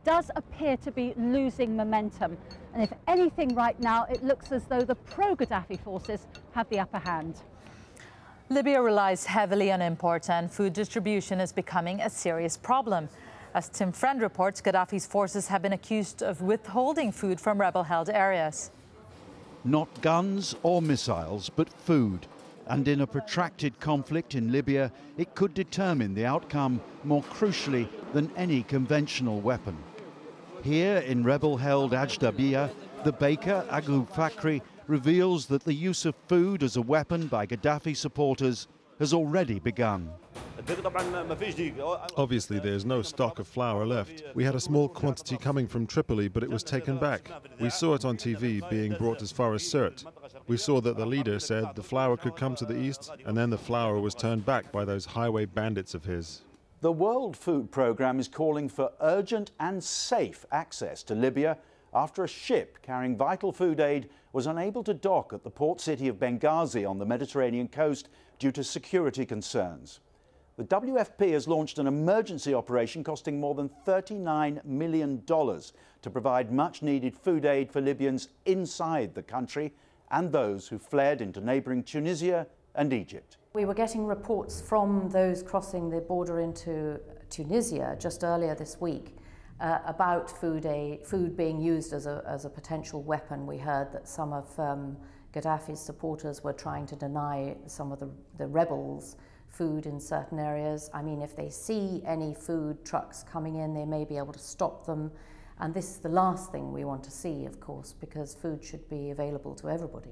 does appear to be losing momentum. And if anything right now, it looks as though the pro-Gaddafi forces have the upper hand. Libya relies heavily on imports, and food distribution is becoming a serious problem. As Tim Friend reports, Gaddafi's forces have been accused of withholding food from rebel-held areas. Not guns or missiles, but food. And in a protracted conflict in Libya, it could determine the outcome more crucially than any conventional weapon. Here in rebel-held AlJazeera, the baker, Agu Fakri, reveals that the use of food as a weapon by Gaddafi supporters has already begun. Obviously, there is no stock of flour left. We had a small quantity coming from Tripoli, but it was taken back. We saw it on TV being brought as far as Sirte. We saw that the leader said the flour could come to the east, and then the flour was turned back by those highway bandits of his. The World Food Programme is calling for urgent and safe access to Libya after a ship carrying vital food aid was unable to dock at the port city of Benghazi on the Mediterranean coast due to security concerns. The WFP has launched an emergency operation costing more than $39 million to provide much-needed food aid for Libyans inside the country and those who fled into neighbouring Tunisia and Egypt. We were getting reports from those crossing the border into Tunisia just earlier this week about food being used as a potential weapon. We heard that some of Gaddafi's supporters were trying to deny some of the rebels food in certain areas. I mean, if they see any food trucks coming in, they may be able to stop them. And this is the last thing we want to see, of course, because food should be available to everybody.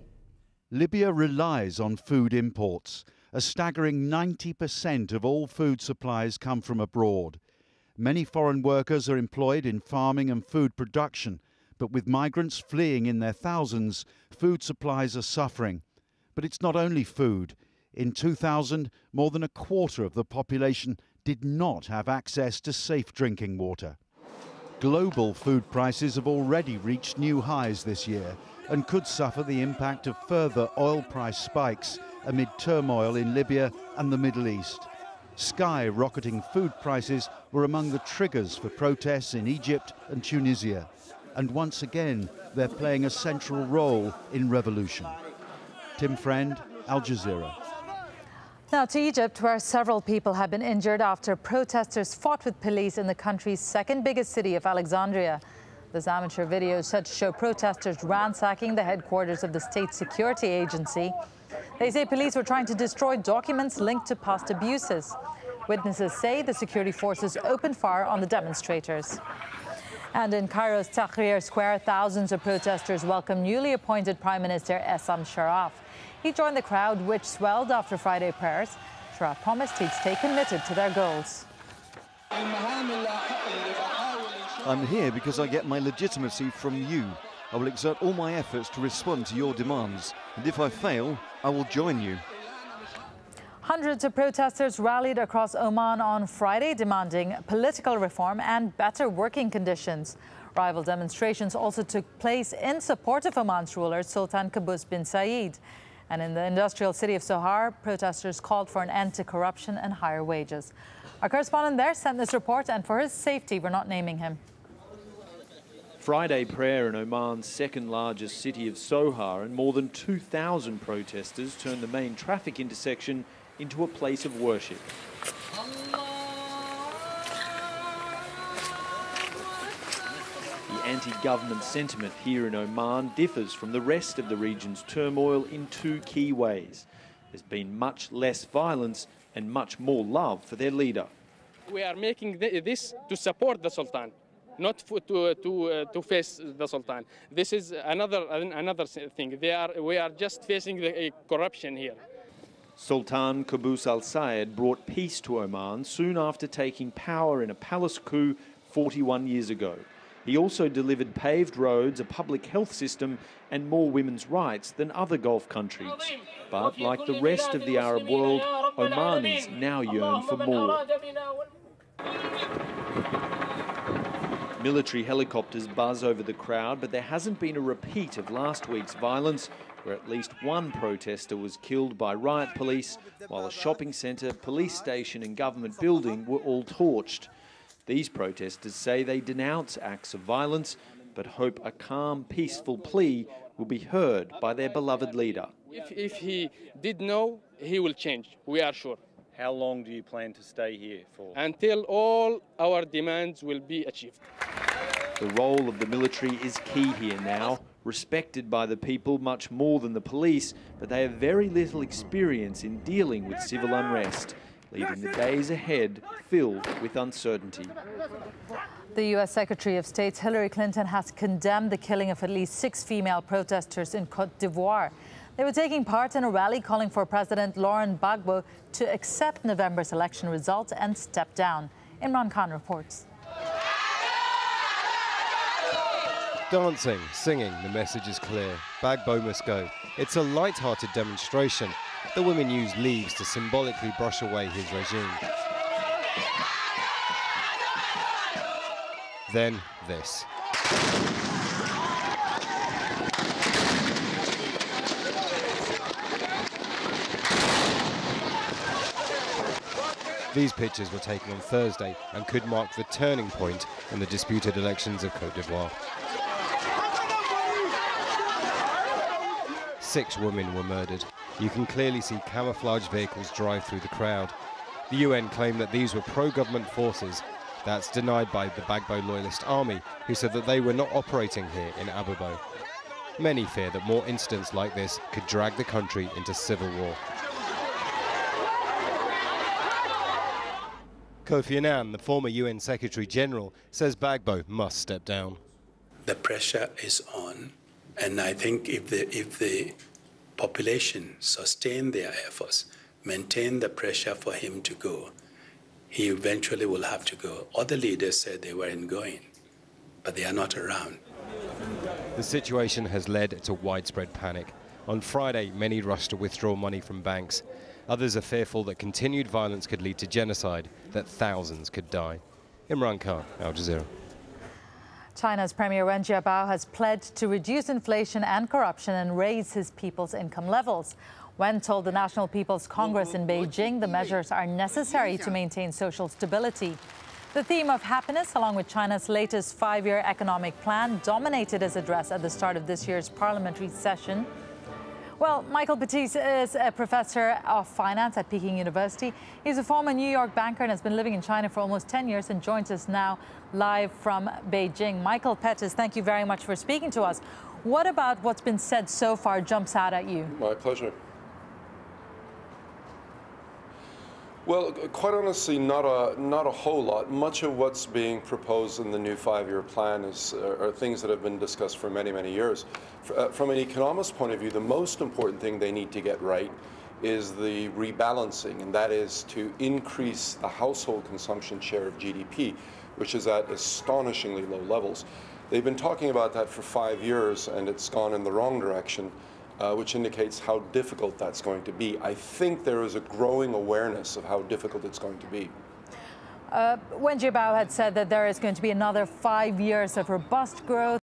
Libya relies on food imports. A staggering 90% of all food supplies come from abroad. Many foreign workers are employed in farming and food production, but with migrants fleeing in their thousands, food supplies are suffering. But it's not only food. In 2000, more than a quarter of the population did not have access to safe drinking water. Global food prices have already reached new highs this year and could suffer the impact of further oil price spikes amid turmoil in Libya and the Middle East. Skyrocketing food prices were among the triggers for protests in Egypt and Tunisia. And once again, they're playing a central role in revolution. Tim Friend, Al Jazeera. Now to Egypt, where several people have been injured after protesters fought with police in the country's second biggest city of Alexandria. This amateur video is said to show protesters ransacking the headquarters of the state security agency. They say police were trying to destroy documents linked to past abuses. Witnesses say the security forces opened fire on the demonstrators. And in Cairo's Tahrir Square, thousands of protesters welcomed newly appointed Prime Minister Essam Sharaf. He joined the crowd, which swelled after Friday prayers. Sharaf promised he'd stay committed to their goals. I'm here because I get my legitimacy from you. I will exert all my efforts to respond to your demands, and if I fail, I will join you. Hundreds of protesters rallied across Oman on Friday, demanding political reform and better working conditions. Rival demonstrations also took place in support of Oman's ruler, Sultan Qaboos bin Said. And in the industrial city of Sohar, protesters called for an end to corruption and higher wages. Our correspondent there sent this report, and for his safety, we're not naming him. Friday prayer in Oman's second largest city of Sohar, and more than 2,000 protesters turned the main traffic intersection into a place of worship. The anti-government sentiment here in Oman differs from the rest of the region's turmoil in two key ways. There's been much less violence and much more love for their leader. We are making this to support the Sultan, not to face the Sultan. This is another thing. We are just facing the corruption here. Sultan Qaboos Al Said brought peace to Oman soon after taking power in a palace coup 41 years ago. He also delivered paved roads, a public health system and more women's rights than other Gulf countries. But like the rest of the Arab world, Omanis now yearn for more. Military helicopters buzz over the crowd, but there hasn't been a repeat of last week's violence, where at least one protester was killed by riot police, while a shopping centre, police station and government building were all torched. These protesters say they denounce acts of violence, but hope a calm, peaceful plea will be heard by their beloved leader. If he did know, he will change, we are sure. How long do you plan to stay here for? Until all our demands will be achieved. The role of the military is key here now, respected by the people much more than the police, but they have very little experience in dealing with civil unrest, leaving the days ahead filled with uncertainty. The U.S. Secretary of State Hillary Clinton has condemned the killing of at least 6 female protesters in Côte d'Ivoire. They were taking part in a rally calling for President Laurent Gbagbo to accept November's election results and step down. Imran Khan reports. Dancing, singing, the message is clear. Gbagbo must go. It's a light-hearted demonstration. The women use leaves to symbolically brush away his regime. Then this. These pictures were taken on Thursday and could mark the turning point in the disputed elections of Côte d'Ivoire. 6 women were murdered. You can clearly see camouflage vehicles drive through the crowd. The UN claimed that these were pro-government forces. That's denied by the Gbagbo loyalist army, who said that they were not operating here in Abobo. Many fear that more incidents like this could drag the country into civil war. Kofi Annan, the former UN Secretary General, says Gbagbo must step down. The pressure is on, and I think if the population sustain their efforts, maintain the pressure for him to go, he eventually will have to go. Other leaders said they weren't going, but they are not around. The situation has led to widespread panic. On Friday, many rushed to withdraw money from banks. Others are fearful that continued violence could lead to genocide, that thousands could die. Imran Khan, Al Jazeera. China's Premier Wen Jiabao has pledged to reduce inflation and corruption and raise his people's income levels. Wen told the National People's Congress in Beijing the measures are necessary to maintain social stability. The theme of happiness, along with China's latest 5-year economic plan, dominated his address at the start of this year's parliamentary session. Well, Michael Batiste is a professor of finance at Peking University. He's a former New York banker and has been living in China for almost 10 years and joins us now live from Beijing. Michael Pettis, thank you very much for speaking to us. What about what's been said so far jumps out at you? My pleasure. Well, quite honestly, not a whole lot. Much of what's being proposed in the new 5-year plan are things that have been discussed for many, many years. From an economist's point of view, the most important thing they need to get right is the rebalancing, and that is to increase the household consumption share of GDP, which is at astonishingly low levels. They've been talking about that for 5 years, and it's gone in the wrong direction. Which indicates how difficult that's going to be. I think there is a growing awareness of how difficult it's going to be. Wen Jiabao had said that there is going to be another 5 years of robust growth.